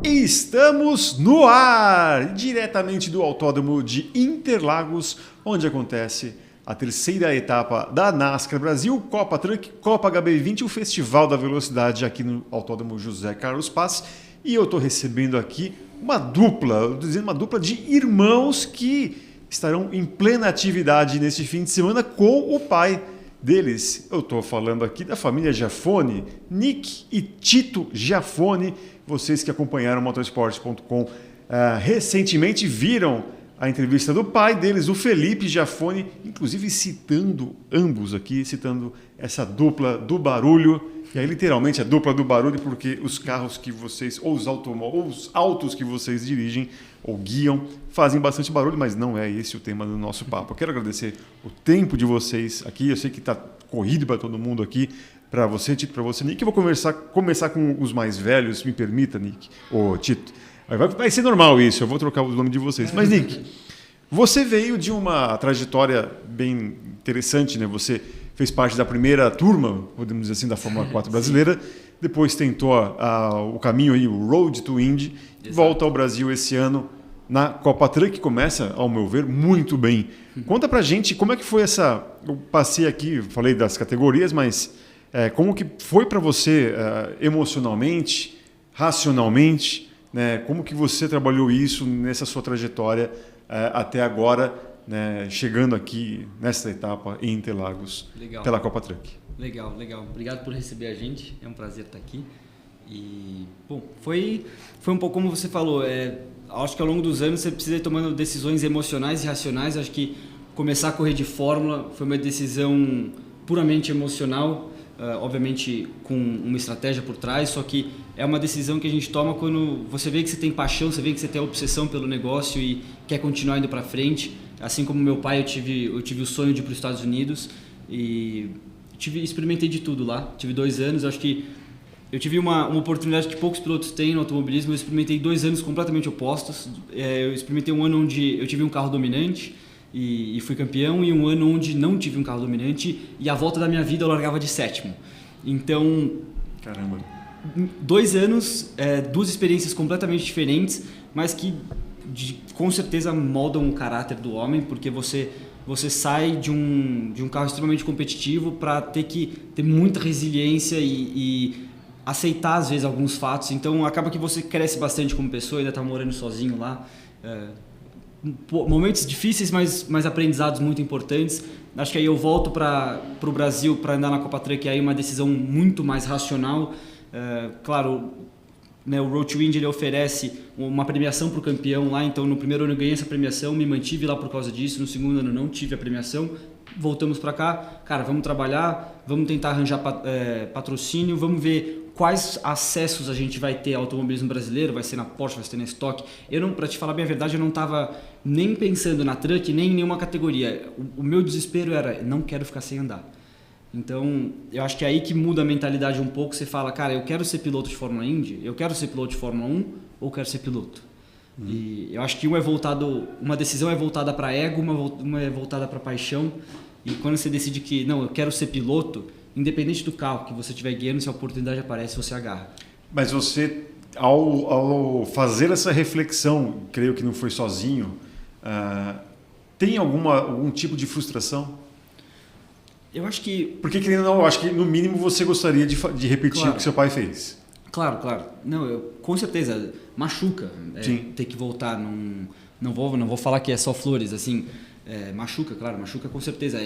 Estamos no ar, diretamente do Autódromo de Interlagos, onde acontece a terceira etapa da NASCAR Brasil, Copa Truck, Copa HB20, o Festival da Velocidade aqui no Autódromo José Carlos Paz. E eu estou recebendo aqui uma dupla de irmãos que estarão em plena atividade neste fim de semana com o pai deles. Eu estou falando aqui da família Giafone, Nick e Tito Giafone. Vocês que acompanharam o motorsport.com recentemente viram a entrevista do pai deles, o Felipe Giafone, inclusive citando ambos aqui, citando essa dupla do barulho. E aí literalmente a dupla do barulho, porque os carros que vocês, ou os autos que vocês dirigem ou guiam, fazem bastante barulho, mas não é esse o tema do nosso papo. Eu quero agradecer o tempo de vocês aqui, eu sei que está corrido para todo mundo aqui, para você, Tito, para você, Nick. Eu vou começar com os mais velhos, me permita, Nick, ou Tito. Vai ser normal isso, eu vou trocar o nome de vocês. Mas, Nick, você veio de uma trajetória bem interessante, né? Você fez parte da primeira turma, podemos dizer assim, da Fórmula 4 brasileira, depois tentou o caminho aí, o Road to Indy, volta ao Brasil esse ano na Copa Truck, que começa, ao meu ver, muito bem. Conta pra gente como é que foi essa... Eu passei aqui, falei das categorias, mas como que foi para você emocionalmente, racionalmente, né? Como que você trabalhou isso nessa sua trajetória até agora, né, chegando aqui nesta etapa em Interlagos, pela Copa Truck? Legal. Obrigado por receber a gente, é um prazer estar aqui. E, bom, foi um pouco como você falou, acho que ao longo dos anos você precisa ir tomando decisões emocionais e racionais. Acho que começar a correr de Fórmula foi uma decisão puramente emocional, obviamente com uma estratégia por trás, só que é uma decisão que a gente toma quando você vê que você tem paixão, você vê que você tem a obsessão pelo negócio e quer continuar indo para frente. Assim como meu pai, eu tive o sonho de ir para os Estados Unidos e experimentei de tudo lá. Tive 2 anos, acho que eu tive uma oportunidade que poucos pilotos têm no automobilismo. Eu experimentei 2 anos completamente opostos. Eu experimentei um ano onde eu tive um carro dominante e fui campeão, e um ano onde não tive um carro dominante e a volta da minha vida eu largava de 7º. Então, caramba, 2 anos, 2 experiências completamente diferentes, mas que com certeza moldam o caráter do homem, porque você sai de um carro extremamente competitivo para ter que ter muita resiliência e aceitar às vezes alguns fatos. Então acaba que você cresce bastante como pessoa, ainda está morando sozinho lá. Momentos difíceis, mas aprendizados muito importantes. Acho que aí eu volto para o Brasil para andar na Copa Truck, aí uma decisão muito mais racional. Claro, né, o Road to Indy ele oferece uma premiação para o campeão lá, então no primeiro ano eu ganhei essa premiação, me mantive lá por causa disso. No segundo ano não tive a premiação, voltamos para cá, cara, vamos trabalhar, vamos tentar arranjar patrocínio, vamos ver quais acessos a gente vai ter ao automobilismo brasileiro, vai ser na Porsche, vai ser na Stock. Para te falar bem a verdade, eu não estava nem pensando na Truck, nem em nenhuma categoria. O meu desespero era, não quero ficar sem andar. Então, eu acho que é aí que muda a mentalidade um pouco. Você fala, cara, eu quero ser piloto de Fórmula Indy, eu quero ser piloto de Fórmula 1 ou quero ser piloto? E eu acho que uma decisão é voltada para ego, uma é voltada para paixão. E quando você decide que, não, eu quero ser piloto, independente do carro que você estiver guiando, se a oportunidade aparece, você agarra. Mas você, ao fazer essa reflexão, creio que não foi sozinho, tem algum tipo de frustração? Eu acho que... Porque, querendo ou não, eu acho que no mínimo você gostaria de repetir o que seu pai fez. Claro. Não, com certeza, machuca ter que voltar. Não vou falar que é só flores, assim, machuca com certeza.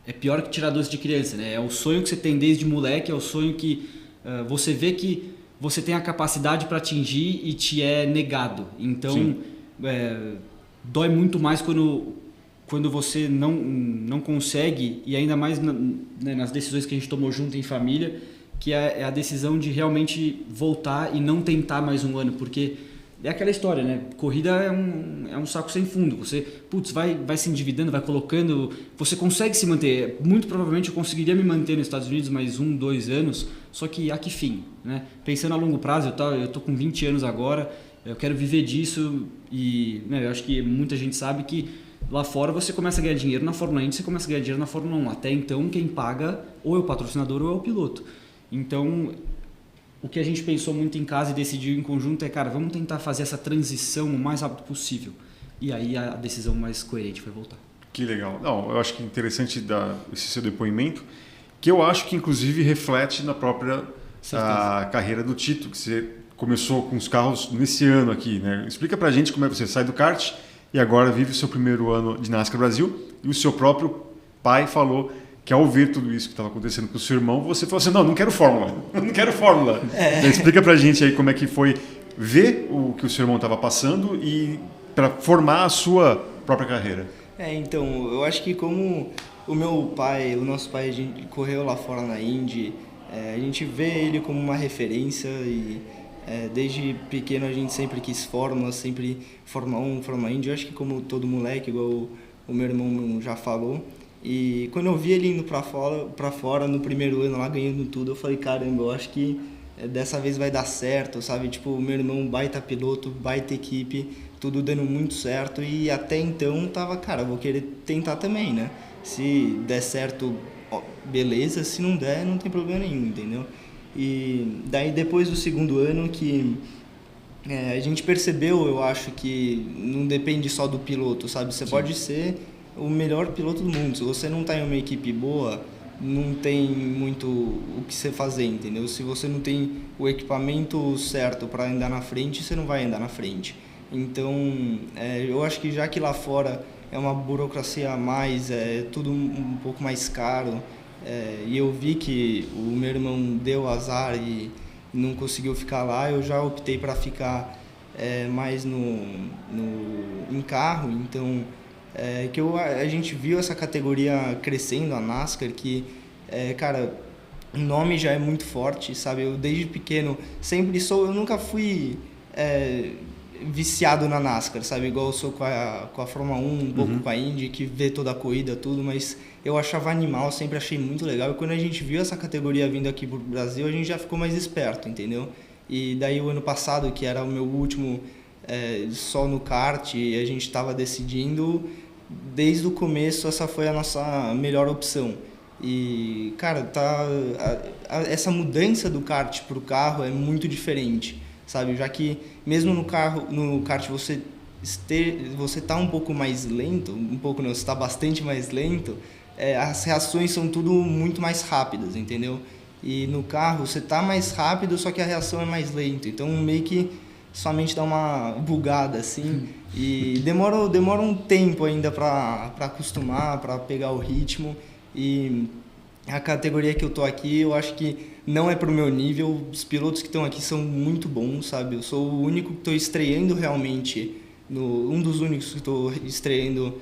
É pior que tirar doce de criança, né? É o sonho que você tem desde moleque, é o sonho que você vê que você tem a capacidade para atingir e te é negado. Então, dói muito mais quando você não consegue, e ainda mais nas decisões que a gente tomou junto em família, que é a decisão de realmente voltar e não tentar mais um ano, porque é aquela história, né? Corrida é um saco sem fundo. Você vai se endividando, vai colocando, você consegue se manter. Muito provavelmente eu conseguiria me manter nos Estados Unidos mais 1, 2 anos, só que a que fim, né? Pensando a longo prazo, eu tô com 20 anos agora, eu quero viver disso e, né, eu acho que muita gente sabe que lá fora você começa a ganhar dinheiro na Fórmula Indy, você começa a ganhar dinheiro na Fórmula 1. Até então quem paga ou é o patrocinador ou é o piloto. Então o que a gente pensou muito em casa e decidiu em conjunto é, cara, vamos tentar fazer essa transição o mais rápido possível. E aí a decisão mais coerente foi voltar. Que legal. Não, eu acho que é interessante esse seu depoimento, que eu acho que inclusive reflete na própria carreira do Tito, que você começou com os carros nesse ano aqui, né? Explica pra gente como é que você sai do kart e agora vive o seu primeiro ano de NASCAR Brasil, e o seu próprio pai falou que ao ver tudo isso que estava acontecendo com o seu irmão, você falou assim, não quero Fórmula, não quero Fórmula. Explica pra gente aí como é que foi ver o que o seu irmão estava passando e para formar a sua própria carreira. Então, eu acho que como o meu pai, o nosso pai, a gente correu lá fora na Indy, a gente vê ele como uma referência e desde pequeno a gente sempre quis Fórmula, sempre Fórmula 1, Fórmula Indy, eu acho que como todo moleque, igual o meu irmão já falou. E quando eu vi ele indo pra fora no primeiro ano lá, ganhando tudo, eu falei, caramba, eu acho que dessa vez vai dar certo, sabe? Tipo, o meu irmão baita piloto, baita equipe, tudo dando muito certo, e até então tava, cara, vou querer tentar também, né? Se der certo, ó, beleza, se não der, não tem problema nenhum, entendeu? E daí depois do segundo ano que a gente percebeu, eu acho que não depende só do piloto, sabe? Você pode ser o melhor piloto do mundo, se você não tá em uma equipe boa, não tem muito o que você fazer, entendeu? Se você não tem o equipamento certo para andar na frente, você não vai andar na frente. Então, eu acho que já que lá fora é uma burocracia a mais, é tudo um pouco mais caro, e eu vi que o meu irmão deu azar e não conseguiu ficar lá, eu já optei para ficar mais em carro. Então, que a gente viu essa categoria crescendo, a NASCAR, que, cara, o nome já é muito forte, sabe? Eu desde pequeno eu nunca fui viciado na NASCAR, sabe? Igual eu sou com a Fórmula 1, um pouco com a Indy, que vê toda a corrida, tudo, mas eu achava animal, sempre achei muito legal. E quando a gente viu essa categoria vindo aqui pro Brasil, a gente já ficou mais esperto, entendeu? E daí o ano passado, que era o meu último só no kart, a gente estava decidindo, desde o começo essa foi a nossa melhor opção. E, cara, essa mudança do kart pro carro é muito diferente, sabe? Já que mesmo no kart você tá um pouco mais lento, você tá bastante mais lento, as reações são tudo muito mais rápidas, entendeu? E no carro você tá mais rápido, só que a reação é mais lenta, então meio que sua mente dá uma bugada assim, e demora um tempo ainda para acostumar, para pegar o ritmo. E a categoria que eu tô aqui, eu acho que não é pro meu nível. Os pilotos que estão aqui são muito bons, sabe? Eu sou o único que estou estreando realmente, um dos únicos que estou estreando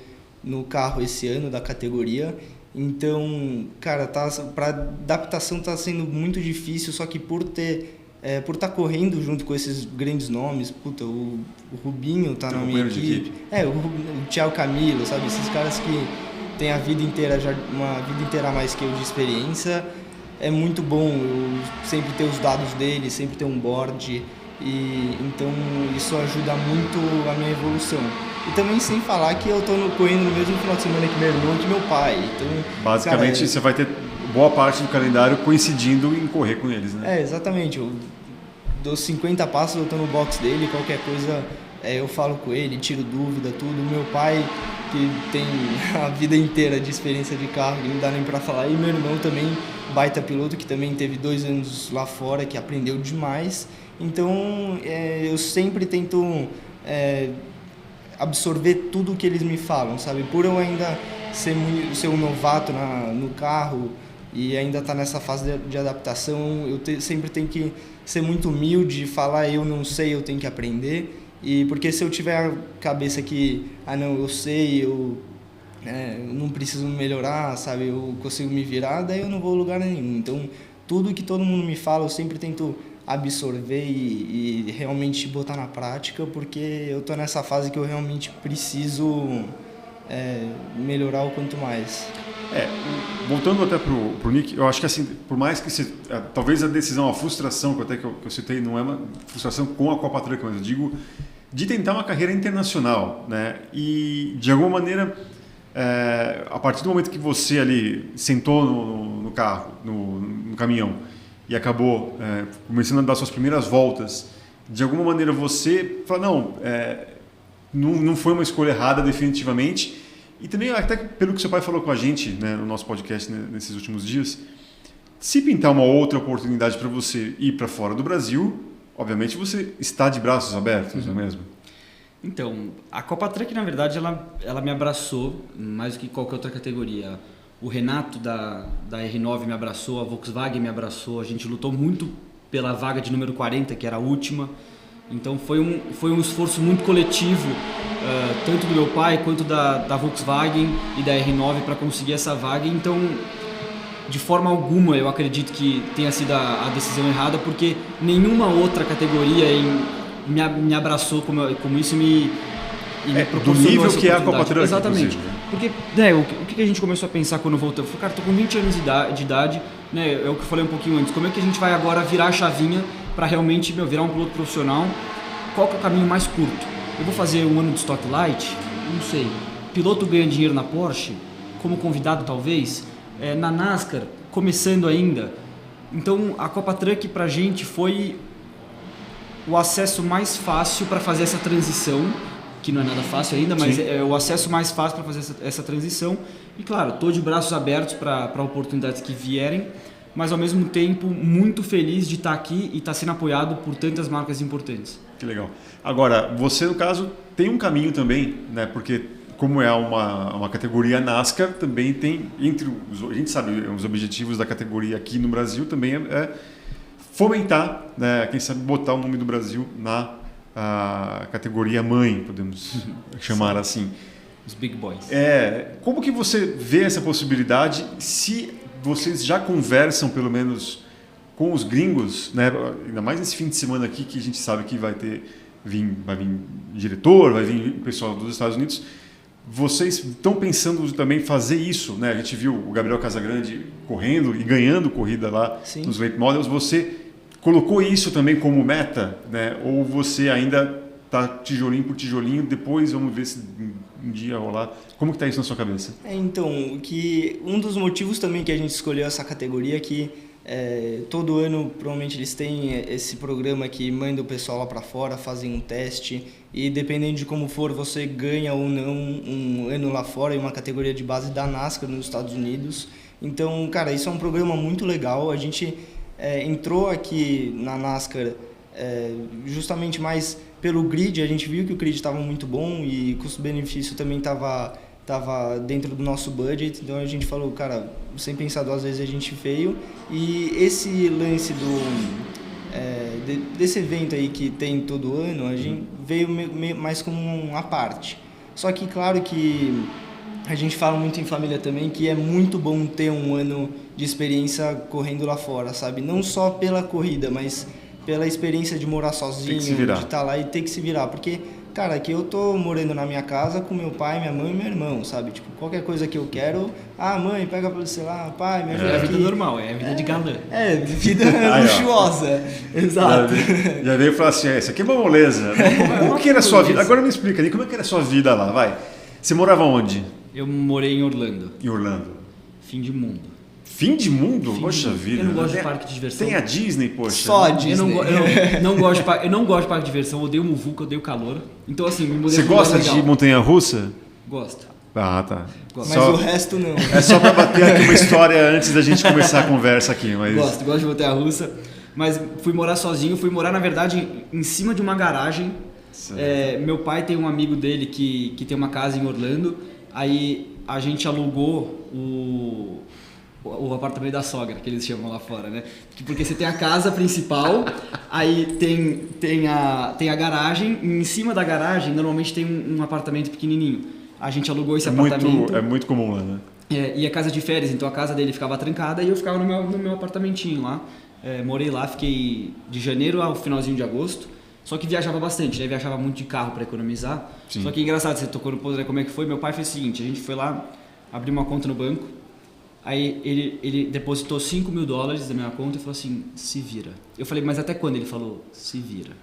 no carro esse ano da categoria. Então, cara, para adaptação tá sendo muito difícil, só que por estar correndo junto com esses grandes nomes, o Rubinho tá na minha equipe. O Thiago Camilo, sabe? Esses caras que tem a vida inteira, uma vida inteira a mais que eu de experiência, é muito bom. Eu sempre ter os dados dele, sempre ter um board, e então isso ajuda muito a minha evolução. E também sem falar que eu tô correndo no mesmo final de semana que meu irmão e que meu pai. Então, basicamente, cara, você vai ter boa parte do calendário coincidindo em correr com eles, né? Exatamente. Eu dou 50 passos, eu tô no box dele, qualquer coisa eu falo com ele, tiro dúvida, tudo. Meu pai, que tem a vida inteira de experiência de carro, que não dá nem para falar, e meu irmão também, baita piloto, que também teve 2 anos lá fora, que aprendeu demais. Então, eu sempre tento absorver tudo que eles me falam, sabe? Por eu ainda ser um novato no carro e ainda estar nessa fase de adaptação, eu sempre tenho que ser muito humilde, falar eu não sei, eu tenho que aprender. E porque se eu tiver a cabeça que, não, eu sei, eu não preciso melhorar, sabe, eu consigo me virar, daí eu não vou a lugar nenhum. Então, tudo que todo mundo me fala, eu sempre tento absorver e realmente botar na prática, porque eu tô nessa fase que eu realmente preciso melhorar o quanto mais. Voltando até pro Nick, eu acho que assim, por mais que talvez a decisão, a frustração que eu citei, não é uma frustração com a Copa Truck, mas eu digo de tentar uma carreira internacional, né? E de alguma maneira, a partir do momento que você ali sentou no carro, no caminhão, e acabou começando a dar suas primeiras voltas, de alguma maneira você fala, não foi uma escolha errada definitivamente, e também até pelo que seu pai falou com a gente, né, no nosso podcast nesses últimos dias, se pintar uma outra oportunidade para você ir para fora do Brasil, obviamente você está de braços abertos, não é mesmo? Então, a Copa Truck, na verdade, ela me abraçou mais do que qualquer outra categoria. O Renato da R9 me abraçou, a Volkswagen me abraçou, a gente lutou muito pela vaga de número 40, que era a última. Então foi um esforço muito coletivo, tanto do meu pai quanto da Volkswagen e da R9 para conseguir essa vaga. Então, de forma alguma, eu acredito que tenha sido a decisão errada, porque nenhuma outra categoria me abraçou como isso me proporcionou do nível essa que é a Copa oportunidade. Truck. Exatamente. Porque o que a gente começou a pensar quando voltou? Eu falei, cara, tô com 20 anos de idade, né? É o que eu falei um pouquinho antes. Como é que a gente vai agora virar a chavinha para realmente virar um piloto profissional? Qual que é o caminho mais curto? Eu vou fazer um ano de Stock Light? Não sei. Piloto ganha dinheiro na Porsche? Como convidado, talvez? Na NASCAR? Começando ainda? Então, a Copa Truck pra gente foi o acesso mais fácil para fazer essa transição, que não é nada fácil ainda, mas Sim. é o acesso mais fácil para fazer essa transição. E claro, estou de braços abertos para oportunidades que vierem, mas ao mesmo tempo muito feliz de estar aqui e estar sendo apoiado por tantas marcas importantes. Que legal. Agora, você no caso tem um caminho também, né? Porque como é uma categoria NASCAR, também tem, a gente sabe, os objetivos da categoria aqui no Brasil também é fomentar, né, quem sabe botar o nome do Brasil na categoria mãe, podemos chamar assim. Os big boys. Como que você vê essa possibilidade, se vocês já conversam pelo menos com os gringos, né, ainda mais nesse fim de semana aqui que a gente sabe que vai vir diretor, vai vir o pessoal dos Estados Unidos. Vocês estão pensando também fazer isso, né? A gente viu o Gabriel Casagrande correndo e ganhando corrida lá Sim. nos Late Models. Você colocou isso também como meta, né? Ou você ainda está tijolinho por tijolinho, depois vamos ver se um dia rolar. Como que está isso na sua cabeça? Então, um dos motivos também que a gente escolheu essa categoria é que todo ano provavelmente eles têm esse programa que manda o pessoal lá para fora, fazem um teste e dependendo de como for você ganha ou não um ano lá fora em uma categoria de base da NASCAR nos Estados Unidos. Então, cara, isso é um programa muito legal. A gente entrou aqui na NASCAR justamente mais pelo grid. A gente viu que o grid estava muito bom e custo-benefício também estava dentro do nosso budget, então a gente falou, cara, sem pensar duas vezes a gente veio, e esse lance desse evento aí que tem todo ano, a gente veio mais como uma parte. Só que claro que a gente fala muito em família também, que é muito bom ter um ano de experiência correndo lá fora, sabe? Não só pela corrida, mas pela experiência de morar sozinho, de estar lá e ter que se virar, porque cara, aqui eu tô morando na minha casa com meu pai, minha mãe e meu irmão, sabe? Tipo, qualquer coisa que eu quero, mãe, pega pelo celular, pai, me ajuda aqui. É a vida normal, é a vida de galã. Vida luxuosa. Exato. Já veio falar assim, isso aqui é uma moleza. Como que era a sua vida? Agora me explica ali, como é que era a sua vida lá, vai? Você morava onde? Eu morei em Orlando. Em Orlando. Fim de mundo. Fim de mundo? Poxa vida. Eu não gosto de parque de diversão. Tem a Disney, poxa. Só a Disney. Eu não gosto de parque de diversão, eu odeio muvuca, eu odeio calor. Então assim, me mudei. Você gosta de montanha-russa? Gosto. Tá. Mas o resto não. É só pra bater aqui uma história antes da gente começar a conversa aqui. Mas... Gosto de montanha-russa. Mas fui morar sozinho, na verdade em cima de uma garagem. Meu pai tem um amigo dele que tem uma casa em Orlando. Aí a gente alugou o apartamento da sogra, que eles chamam lá fora, né? Porque você tem a casa principal, aí tem a garagem, e em cima da garagem normalmente tem um apartamento pequenininho. A gente alugou esse apartamento. É muito comum lá, né? E a casa de férias, então a casa dele ficava trancada e eu ficava no meu apartamentinho lá. Morei lá, fiquei de janeiro ao finalzinho de agosto. Só que viajava bastante, né? Viajava muito de carro para economizar. Sim. Só que engraçado, você tocou no ponto, né? Como é que foi? Meu pai fez o seguinte, a gente foi lá, abriu uma conta no banco, aí ele depositou $5.000 da minha conta e falou assim, se vira. Eu falei, mas até quando? Ele falou, se vira.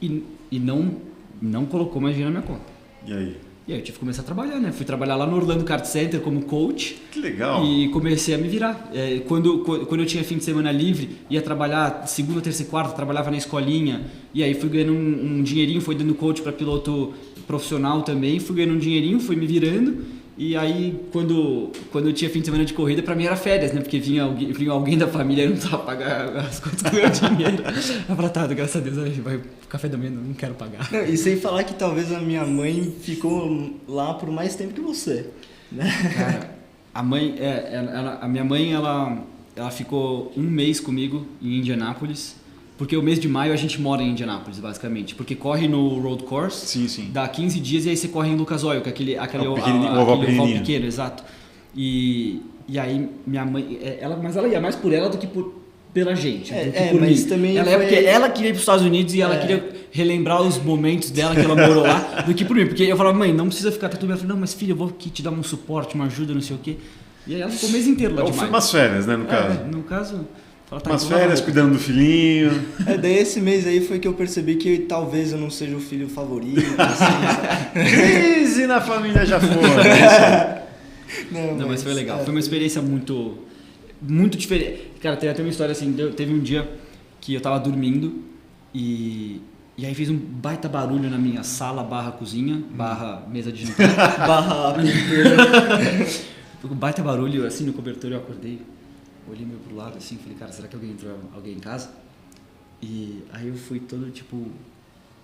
E não colocou mais dinheiro na minha conta. E aí? E aí eu tive que começar a trabalhar, né? Fui trabalhar lá no Orlando Kart Center como coach. Que legal. E comecei a me virar. Quando eu tinha fim de semana livre, ia trabalhar segunda, terça e quarta, trabalhava na escolinha. E aí fui ganhando um dinheirinho, fui dando coach para piloto profissional também. Fui ganhando um dinheirinho, fui me virando. E aí, quando eu tinha fim de semana de corrida, pra mim era férias, né? Porque vinha alguém da família e não precisava pagar as contas do meu dinheiro. Eu falei, graças a Deus, vai pro café da manhã, não quero pagar. Não, e sem falar que talvez a minha mãe ficou lá por mais tempo que você, né? Cara, a minha mãe, ela ficou um mês comigo em Indianápolis. Porque o mês de maio a gente mora em Indianápolis, basicamente. Porque corre no Road Course, sim. dá 15 dias e aí você corre em Lucas Oil, que é aquele oval pequeno, exato. E aí minha mãe, mas ela ia mais por ela do que pela gente. Por mas mim. também Porque ela queria ir para os Estados Unidos e ela queria relembrar os momentos dela que ela morou lá, do que por mim. Porque eu falava, mãe, não precisa ficar tudo bem. Ela falou, não, mas filha, eu vou aqui te dar um suporte, uma ajuda, não sei o quê. E aí ela ficou o mês inteiro lá de maio. Foi umas férias, né, no caso. No caso... Umas férias, cuidando do filhinho. Daí esse mês aí foi que eu percebi que talvez eu não seja o filho favorito. Assim, crise na família já foi. Né? Não, mas foi legal. Foi uma experiência muito diferente. Cara, tem até uma história assim, teve um dia que eu tava dormindo e aí fez um baita barulho na minha sala, cozinha, mesa de jantar, um baita barulho assim no cobertor, eu acordei. Olhei meio pro lado assim, falei, cara, será que alguém em casa? E aí eu fui todo, tipo,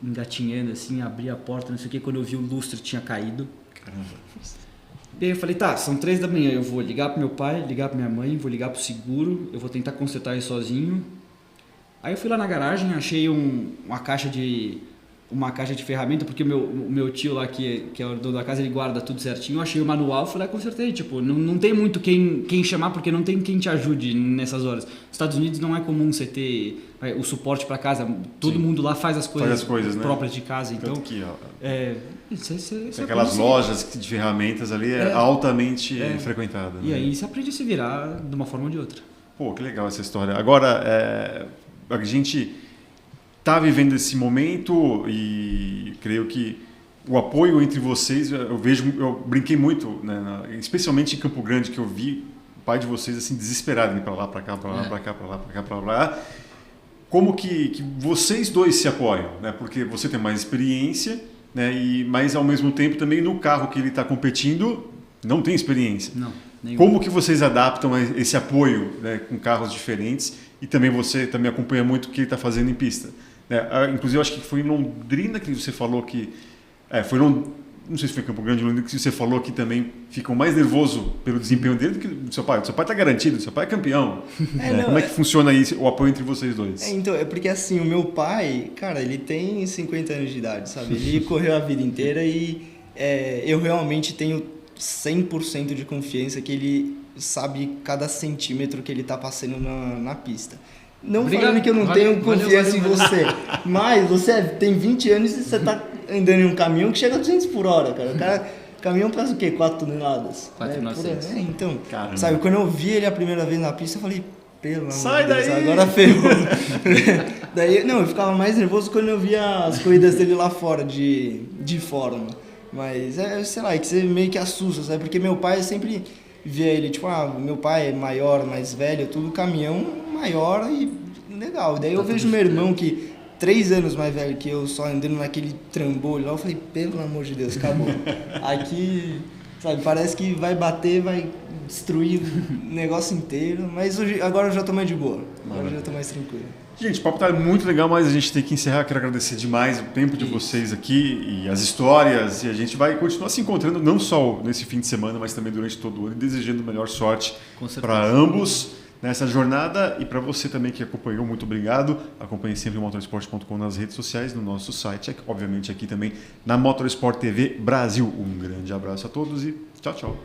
engatinhando assim, abri a porta, não sei o que, quando eu vi o lustre tinha caído. Caramba. E aí eu falei, são 3 da manhã, eu vou ligar pro meu pai, ligar pra minha mãe, vou ligar pro seguro, eu vou tentar consertar isso sozinho. Aí eu fui lá na garagem, achei uma caixa de ferramenta, porque o meu tio lá, que é o dono da casa, ele guarda tudo certinho. Eu achei o manual, fui lá e consertei. Tipo, não tem muito quem chamar, porque não tem quem te ajude nessas horas. Nos Estados Unidos não é comum você ter o suporte para casa. Todo mundo lá faz as coisas próprias, né? De casa. Então, que, aquelas lojas de ferramentas ali altamente frequentada. E aí você aprende a se virar de uma forma ou de outra. Pô, que legal essa história. Agora, a gente está vivendo esse momento e creio que o apoio entre vocês, eu brinquei muito, né, especialmente em Campo Grande, que eu vi o pai de vocês assim desesperado, indo para lá, para cá, para lá, para cá, para lá, para cá, para lá. Como que vocês dois se apoiam, né? Porque você tem mais experiência, né? Mas ao mesmo tempo também no carro que ele está competindo não tem experiência. Não. Nenhum. Como que vocês adaptam esse apoio, né, com carros diferentes? E também você também acompanha muito o que ele está fazendo em pista. Inclusive, eu acho que foi em Londrina que você falou que... não sei se foi em Campo Grande, Londrina, que você falou que também ficam mais nervoso pelo desempenho dele do que do seu pai. O seu pai está garantido, o seu pai é campeão. Como é que funciona o apoio entre vocês dois? Então, é porque assim, o meu pai, cara, ele tem 50 anos de idade, sabe? Ele correu a vida inteira e eu realmente tenho 100% de confiança que ele sabe cada centímetro que ele está passando na pista. Não falando que eu não tenho confiança em você, mas você tem 20 anos e você está andando em um caminhão que chega a 200 por hora, cara. O caminhão pesa o quê? 4 toneladas? 4.900. Então, caramba. Sabe, quando eu vi ele a primeira vez na pista, eu falei, pelo amor sai de Deus, daí! Agora ferrou. Daí, eu ficava mais nervoso quando eu via as corridas dele lá fora de fórmula. Mas, sei lá, é que você meio que assusta, sabe? Porque meu pai sempre via ele, tipo, meu pai é maior, mais velho, tudo caminhão maior e legal. Daí eu vejo meu irmão que 3 anos mais velho que eu, só andando naquele trambolho lá, eu falei, pelo amor de Deus, acabou. Aqui, sabe, parece que vai bater, vai destruir o negócio inteiro, mas agora eu já tô mais de boa, agora eu já tô mais tranquilo. Gente, o papo tá muito legal, mas a gente tem que encerrar. Quero agradecer demais o tempo de vocês aqui e as histórias. E a gente vai continuar se encontrando não só nesse fim de semana, mas também durante todo o ano, desejando melhor sorte para ambos nessa jornada. E para você também que acompanhou, muito obrigado. Acompanhe sempre o motorsport.com nas redes sociais, no nosso site, obviamente aqui também na Motorsport TV Brasil. Um grande abraço a todos e tchau, tchau.